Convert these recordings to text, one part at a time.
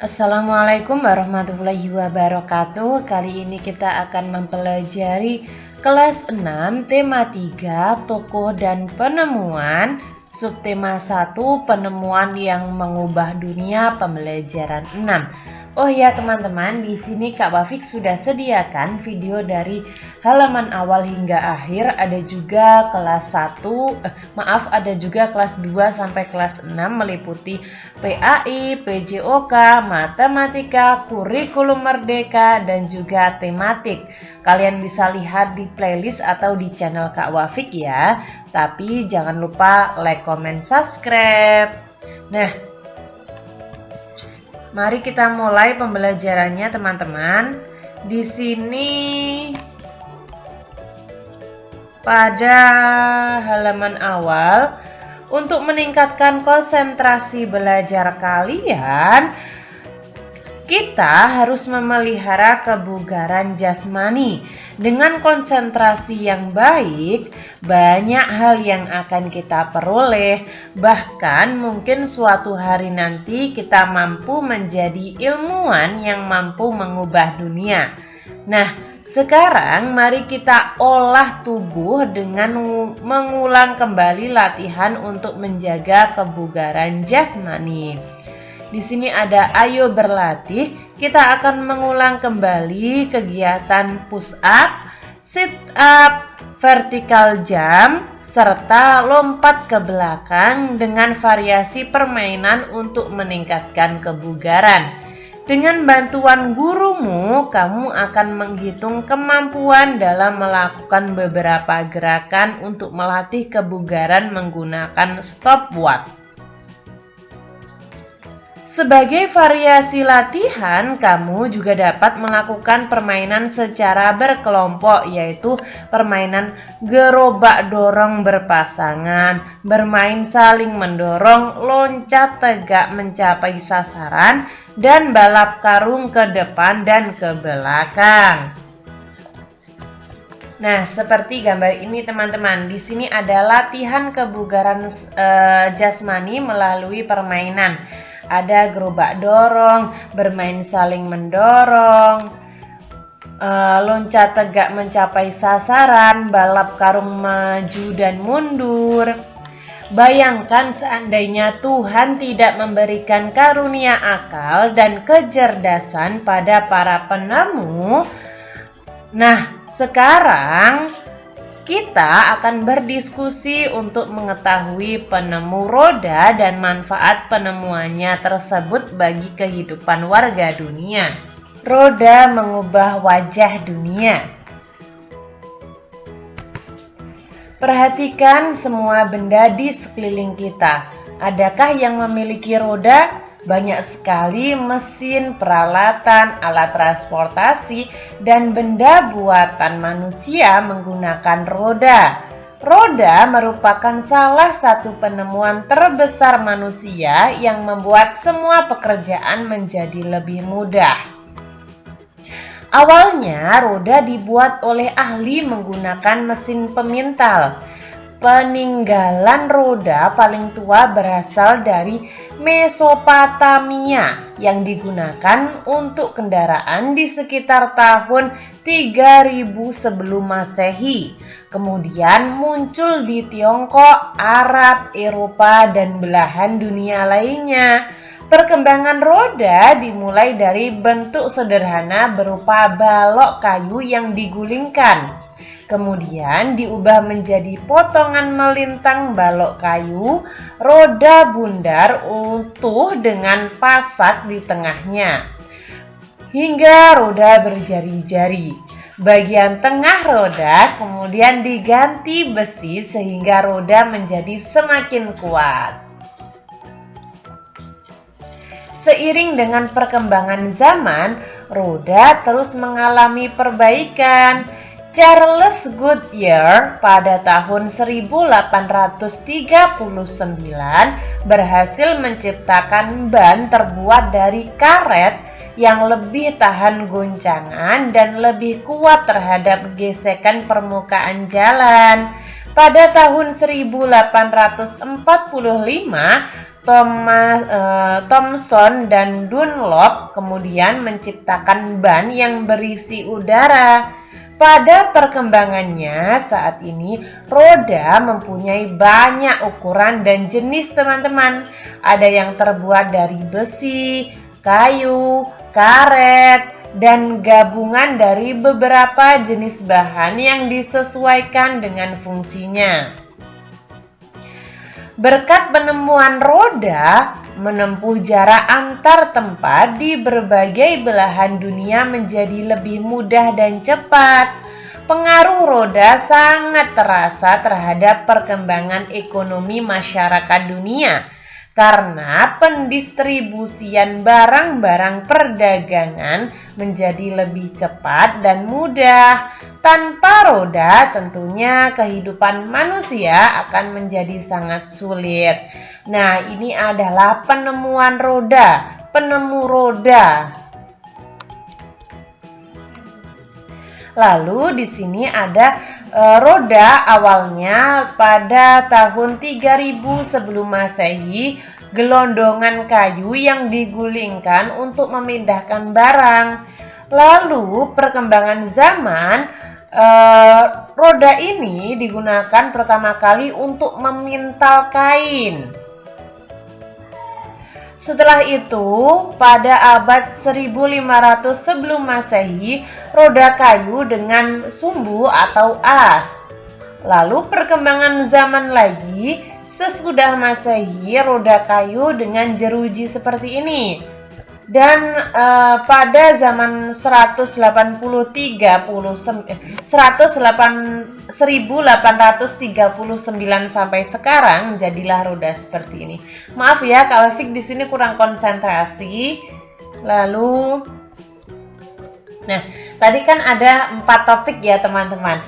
Assalamualaikum warahmatullahi wabarakatuh. Kali ini kita akan mempelajari kelas 6 tema 3 tokoh dan penemuan, subtema 1 penemuan yang mengubah dunia, pembelajaran 6. Oh ya teman-teman, di sini Kak Wafik sudah sediakan video dari halaman awal hingga akhir. Ada juga kelas 1, ada juga kelas 2 sampai kelas 6 meliputi PAI, PJOK, matematika, kurikulum merdeka, dan juga tematik. Kalian bisa lihat di playlist atau di channel Kak Wafik ya. Tapi jangan lupa like, comment, subscribe. Nah, mari kita mulai pembelajarannya teman-teman. Di sini pada halaman awal, untuk meningkatkan konsentrasi belajar kalian, kita harus memelihara kebugaran jasmani. Dengan konsentrasi yang baik, banyak hal yang akan kita peroleh. Bahkan mungkin suatu hari nanti kita mampu menjadi ilmuwan yang mampu mengubah dunia. Nah, sekarang mari kita olah tubuh dengan mengulang kembali latihan untuk menjaga kebugaran jasmani. Di sini ada ayo berlatih. Kita akan mengulang kembali kegiatan push up, sit up, vertical jump, serta lompat ke belakang dengan variasi permainan untuk meningkatkan kebugaran. Dengan bantuan gurumu, kamu akan menghitung kemampuan dalam melakukan beberapa gerakan untuk melatih kebugaran menggunakan stopwatch. Sebagai variasi latihan, kamu juga dapat melakukan permainan secara berkelompok, yaitu permainan gerobak dorong berpasangan, bermain saling mendorong, loncat tegak mencapai sasaran, dan balap karung ke depan dan ke belakang. Nah, seperti gambar ini teman-teman. Di sini ada latihan kebugaran jasmani melalui permainan. Ada gerobak dorong, bermain saling mendorong, loncat tegak mencapai sasaran, balap karung maju dan mundur. Bayangkan seandainya Tuhan tidak memberikan karunia akal dan kecerdasan pada para penemu. Nah, sekarang kita akan berdiskusi untuk mengetahui penemu roda dan manfaat penemuannya tersebut bagi kehidupan warga dunia. Roda mengubah wajah dunia. Perhatikan semua benda di sekeliling kita. Adakah yang memiliki roda? Banyak sekali mesin, peralatan, alat transportasi, dan benda buatan manusia menggunakan roda. Roda merupakan salah satu penemuan terbesar manusia yang membuat semua pekerjaan menjadi lebih mudah. Awalnya, roda dibuat oleh ahli menggunakan mesin pemintal. Peninggalan roda paling tua berasal dari Mesopotamia yang digunakan untuk kendaraan di sekitar tahun 3000 sebelum Masehi. Kemudian muncul di Tiongkok, Arab, Eropa, dan belahan dunia lainnya. Perkembangan roda dimulai dari bentuk sederhana berupa balok kayu yang digulingkan. Kemudian diubah menjadi potongan melintang balok kayu, roda bundar utuh dengan pasak di tengahnya, hingga roda berjari-jari. Bagian tengah roda kemudian diganti besi sehingga roda menjadi semakin kuat. Seiring dengan perkembangan zaman, roda terus mengalami perbaikan. Charles Goodyear pada tahun 1839 berhasil menciptakan ban terbuat dari karet yang lebih tahan goncangan dan lebih kuat terhadap gesekan permukaan jalan. Pada tahun 1845, Thomson dan Dunlop kemudian menciptakan ban yang berisi udara. Pada perkembangannya saat ini, roda mempunyai banyak ukuran dan jenis teman-teman. Ada yang terbuat dari besi, kayu, karet, dan gabungan dari beberapa jenis bahan yang disesuaikan dengan fungsinya. Berkat penemuan roda, menempuh jarak antar tempat di berbagai belahan dunia menjadi lebih mudah dan cepat. Pengaruh roda sangat terasa terhadap perkembangan ekonomi masyarakat dunia karena pendistribusian barang-barang perdagangan menjadi lebih cepat dan mudah. Tanpa roda, tentunya kehidupan manusia akan menjadi sangat sulit. Nah, ini adalah penemuan roda, penemu roda. Lalu di sini ada roda awalnya pada tahun 3000 sebelum Masehi, gelondongan kayu yang digulingkan untuk memindahkan barang. Lalu perkembangan zaman, roda ini digunakan pertama kali untuk memintal kain. Setelah itu, pada abad 1500 sebelum Masehi, roda kayu dengan sumbu atau as. Lalu perkembangan zaman lagi, sesudah Masehi, roda kayu dengan jeruji seperti ini. Dan pada zaman 1839 sampai sekarang jadilah roda seperti ini. Maaf ya, Kak Wafik di sini kurang konsentrasi. Lalu, nah tadi kan ada 4 topik ya teman-teman.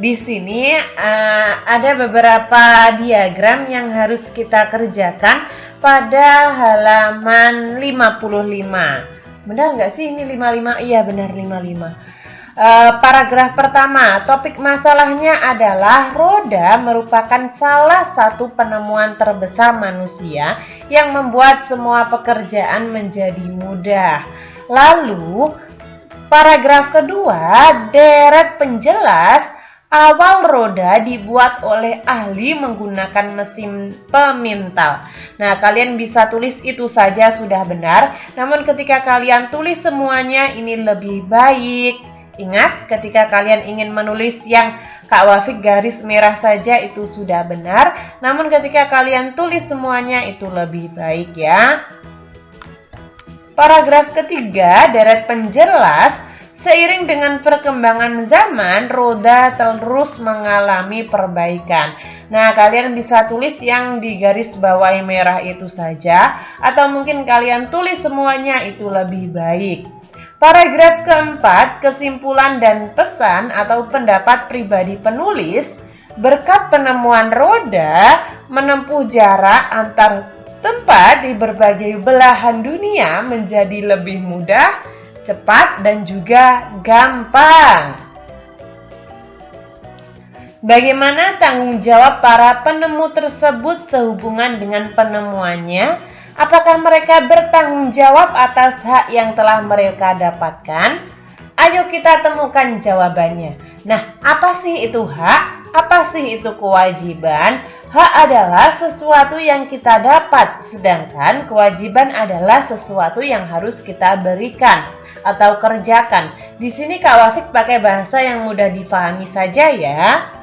Di sini ada beberapa diagram yang harus kita kerjakan pada halaman 55. Benar nggak sih ini 55? Iya benar 55. Paragraf pertama, topik masalahnya adalah roda merupakan salah satu penemuan terbesar manusia yang membuat semua pekerjaan menjadi mudah. Lalu, paragraf kedua, deret penjelas awal roda dibuat oleh ahli menggunakan mesin pemintal. Nah, kalian bisa tulis itu saja sudah benar. Namun ketika kalian tulis semuanya ini lebih baik. Ingat, ketika kalian ingin menulis yang Kak Wafik garis merah saja itu sudah benar. Namun ketika kalian tulis semuanya itu lebih baik ya. Paragraf ketiga, deret penjelas. Seiring dengan perkembangan zaman, roda terus mengalami perbaikan. Nah, kalian bisa tulis yang di garis bawah merah itu saja, atau mungkin kalian tulis semuanya itu lebih baik. Paragraf keempat, kesimpulan dan pesan atau pendapat pribadi penulis, berkat penemuan roda, menempuh jarak antar tempat di berbagai belahan dunia menjadi lebih mudah, cepat, dan juga gampang. Bagaimana tanggung jawab para penemu tersebut sehubungan dengan penemuannya? Apakah mereka bertanggung jawab atas hak yang telah mereka dapatkan? Ayo kita temukan jawabannya. Nah, apa sih itu hak? Apa sih itu kewajiban? Hak adalah sesuatu yang kita dapat, sedangkan kewajiban adalah sesuatu yang harus kita berikan atau kerjakan. Di sini Kak Wafik pakai bahasa yang mudah difahami saja ya.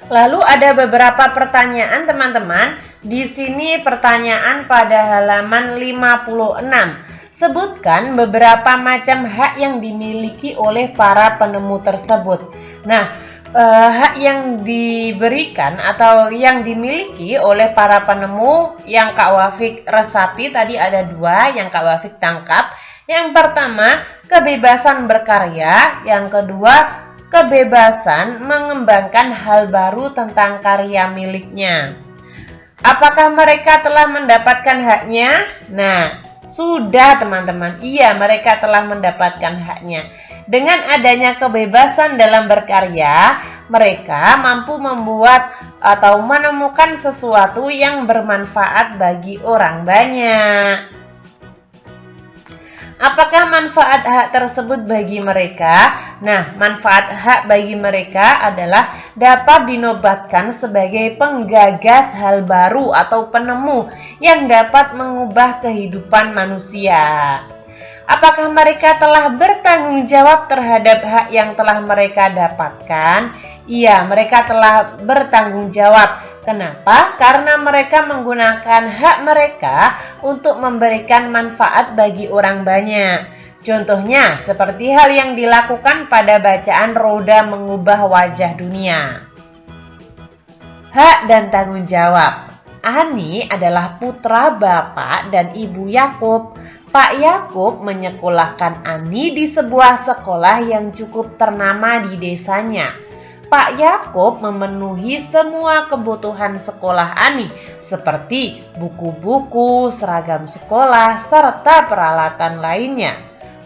Lalu ada beberapa pertanyaan teman-teman. Di sini pertanyaan pada halaman 56. Sebutkan beberapa macam hak yang dimiliki oleh para penemu tersebut. Nah, hak yang diberikan atau yang dimiliki oleh para penemu yang Kak Wafik resapi tadi ada 2 yang Kak Wafik tangkap. Yang pertama, kebebasan berkarya. Yang kedua, kebebasan mengembangkan hal baru tentang karya miliknya. Apakah mereka telah mendapatkan haknya? Nah, sudah teman-teman. Iya, mereka telah mendapatkan haknya. Dengan adanya kebebasan dalam berkarya, mereka mampu membuat atau menemukan sesuatu yang bermanfaat bagi orang banyak. Apakah manfaat hak tersebut bagi mereka? Nah, manfaat hak bagi mereka adalah dapat dinobatkan sebagai penggagas hal baru atau penemu yang dapat mengubah kehidupan manusia. Apakah mereka telah bertanggung jawab terhadap hak yang telah mereka dapatkan? Iya, mereka telah bertanggung jawab. Kenapa? Karena mereka menggunakan hak mereka untuk memberikan manfaat bagi orang banyak. Contohnya, seperti hal yang dilakukan pada bacaan Roda Mengubah Wajah Dunia. Hak dan tanggung jawab. Ani adalah putra bapak dan ibu Yakub. Pak Yakub menyekolahkan Ani di sebuah sekolah yang cukup ternama di desanya. Pak Yakub memenuhi semua kebutuhan sekolah Ani, seperti buku-buku, seragam sekolah, serta peralatan lainnya.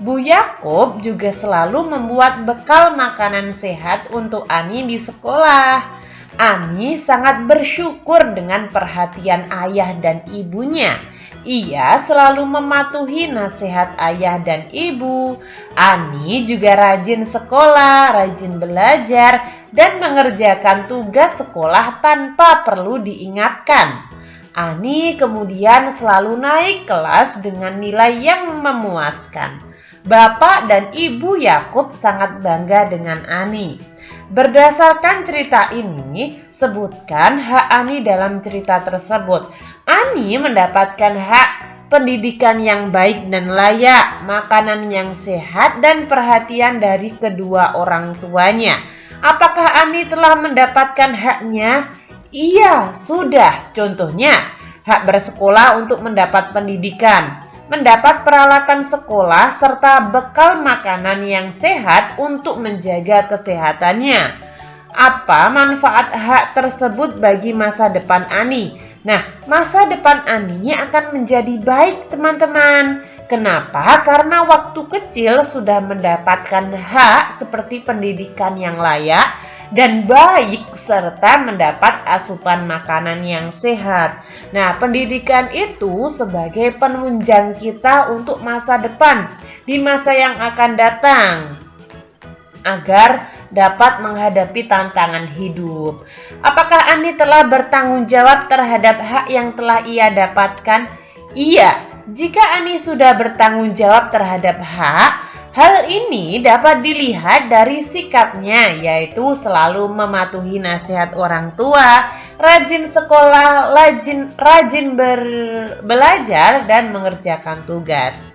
Bu Yakub juga selalu membuat bekal makanan sehat untuk Ani di sekolah. Ani sangat bersyukur dengan perhatian ayah dan ibunya. Ia selalu mematuhi nasihat ayah dan ibu. Ani juga rajin sekolah, rajin belajar, dan mengerjakan tugas sekolah tanpa perlu diingatkan. Ani kemudian selalu naik kelas dengan nilai yang memuaskan. Bapak dan ibu Yakub sangat bangga dengan Ani. Berdasarkan cerita ini, sebutkan hak Ani dalam cerita tersebut. Ani mendapatkan hak pendidikan yang baik dan layak, makanan yang sehat, dan perhatian dari kedua orang tuanya. Apakah Ani telah mendapatkan haknya? Iya, sudah. Contohnya, hak bersekolah untuk mendapat pendidikan, mendapat peralatan sekolah, serta bekal makanan yang sehat untuk menjaga kesehatannya. Apa manfaat hak tersebut bagi masa depan Ani? Nah, masa depan Ani akan menjadi baik, teman-teman. Kenapa? Karena waktu kecil sudah mendapatkan hak seperti pendidikan yang layak dan baik, serta mendapat asupan makanan yang sehat. Nah, pendidikan itu sebagai penunjang kita untuk masa depan di masa yang akan datang, agar dapat menghadapi tantangan hidup. Apakah Ani telah bertanggung jawab terhadap hak yang telah ia dapatkan? Iya, jika Ani sudah bertanggung jawab terhadap hak, hal ini dapat dilihat dari sikapnya, yaitu selalu mematuhi nasihat orang tua, rajin sekolah, rajin belajar, dan mengerjakan tugas.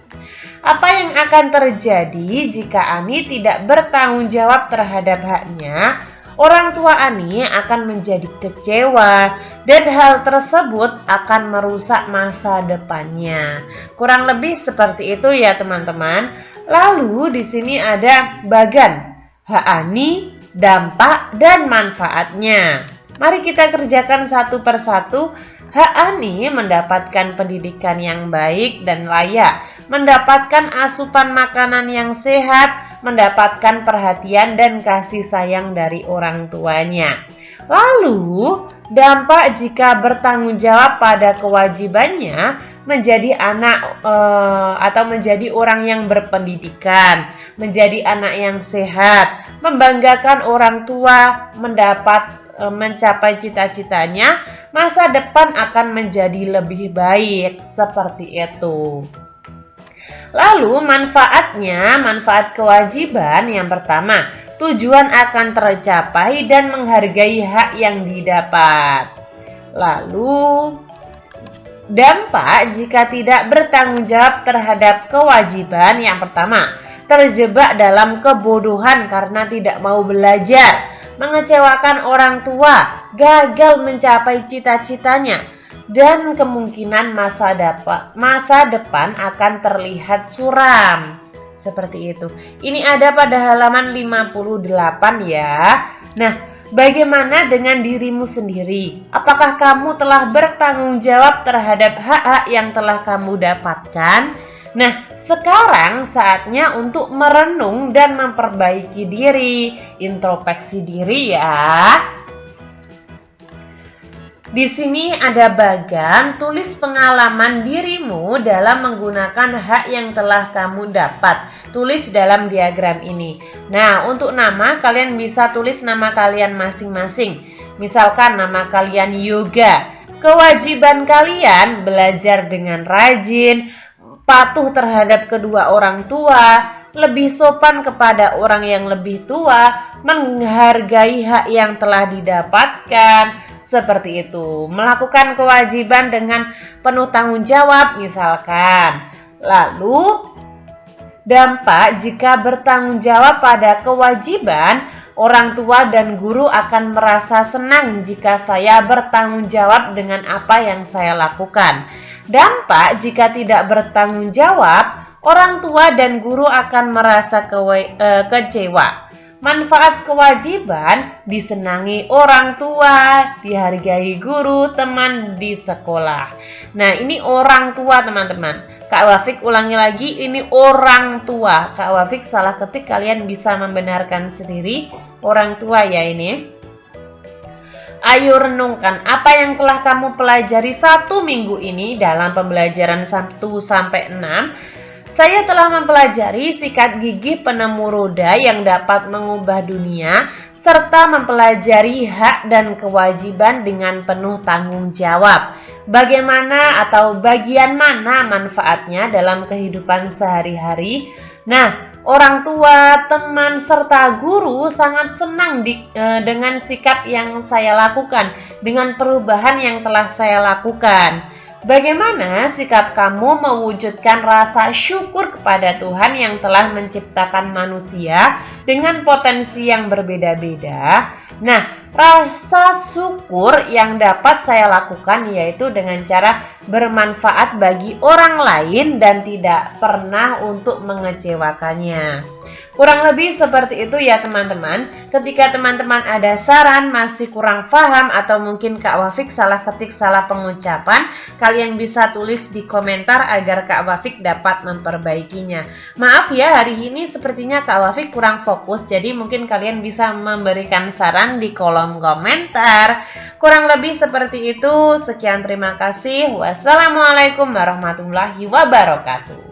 Apa yang akan terjadi jika Ani tidak bertanggung jawab terhadap haknya? Orang tua Ani akan menjadi kecewa dan hal tersebut akan merusak masa depannya. Kurang lebih seperti itu ya teman-teman. Lalu di sini ada bagan hak Ani, dampak, dan manfaatnya. Mari kita kerjakan satu persatu. Hak Ani mendapatkan pendidikan yang baik dan layak, mendapatkan asupan makanan yang sehat, mendapatkan perhatian dan kasih sayang dari orang tuanya. Lalu, dampak jika bertanggung jawab pada kewajibannya, menjadi anak atau menjadi orang yang berpendidikan, menjadi anak yang sehat, membanggakan orang tua, mencapai cita-citanya, masa depan akan menjadi lebih baik. Seperti itu. Lalu manfaat kewajiban yang pertama, tujuan akan tercapai dan menghargai hak yang didapat. Lalu dampak jika tidak bertanggung jawab terhadap kewajiban yang pertama, terjebak dalam kebodohan karena tidak mau belajar, mengecewakan orang tua, gagal mencapai cita-citanya, dan kemungkinan masa depan akan terlihat suram. Seperti itu. Ini ada pada halaman 58 ya. Nah, bagaimana dengan dirimu sendiri? Apakah kamu telah bertanggung jawab terhadap hak-hak yang telah kamu dapatkan? Nah, sekarang saatnya untuk merenung dan memperbaiki diri, introspeksi diri ya. Di sini ada bagan tulis pengalaman dirimu dalam menggunakan hak yang telah kamu dapat. Tulis dalam diagram ini. Nah, untuk nama kalian bisa tulis nama kalian masing-masing. Misalkan nama kalian Yoga. Kewajiban kalian belajar dengan rajin, patuh terhadap kedua orang tua, lebih sopan kepada orang yang lebih tua, menghargai hak yang telah didapatkan, seperti itu. Melakukan kewajiban dengan penuh tanggung jawab misalkan. Lalu, dampak jika bertanggung jawab pada kewajiban, orang tua dan guru akan merasa senang jika saya bertanggung jawab dengan apa yang saya lakukan. Dampak jika tidak bertanggung jawab, orang tua dan guru akan merasa kecewa. Manfaat kewajiban disenangi orang tua, dihargai guru, teman di sekolah. Nah, ini orang tua teman-teman. Kak Wafik ulangi lagi, ini orang tua. Kak Wafik salah ketik, kalian bisa membenarkan sendiri. Orang tua ya ini. Ayo renungkan apa yang telah kamu pelajari 1 minggu ini dalam pembelajaran 1 sampai 6. Saya telah mempelajari sikat gigi penemu roda yang dapat mengubah dunia, serta mempelajari hak dan kewajiban dengan penuh tanggung jawab. Bagaimana atau bagian mana manfaatnya dalam kehidupan sehari-hari? Nah, orang tua, teman, serta guru sangat senang dengan sikap yang saya lakukan, dengan perubahan yang telah saya lakukan. Bagaimana sikap kamu mewujudkan rasa syukur kepada Tuhan yang telah menciptakan manusia dengan potensi yang berbeda-beda? Nah, rasa syukur yang dapat saya lakukan yaitu dengan cara bermanfaat bagi orang lain dan tidak pernah untuk mengecewakannya. Kurang lebih seperti itu ya teman-teman. Ketika teman-teman ada saran, masih kurang paham atau mungkin Kak Wafik salah ketik, salah pengucapan, kalian bisa tulis di komentar agar Kak Wafik dapat memperbaikinya. Maaf ya, hari ini sepertinya Kak Wafik kurang fokus, jadi mungkin kalian bisa memberikan saran di kolom komentar. Kurang lebih seperti itu. Sekian, terima kasih. Wassalamualaikum warahmatullahi wabarakatuh.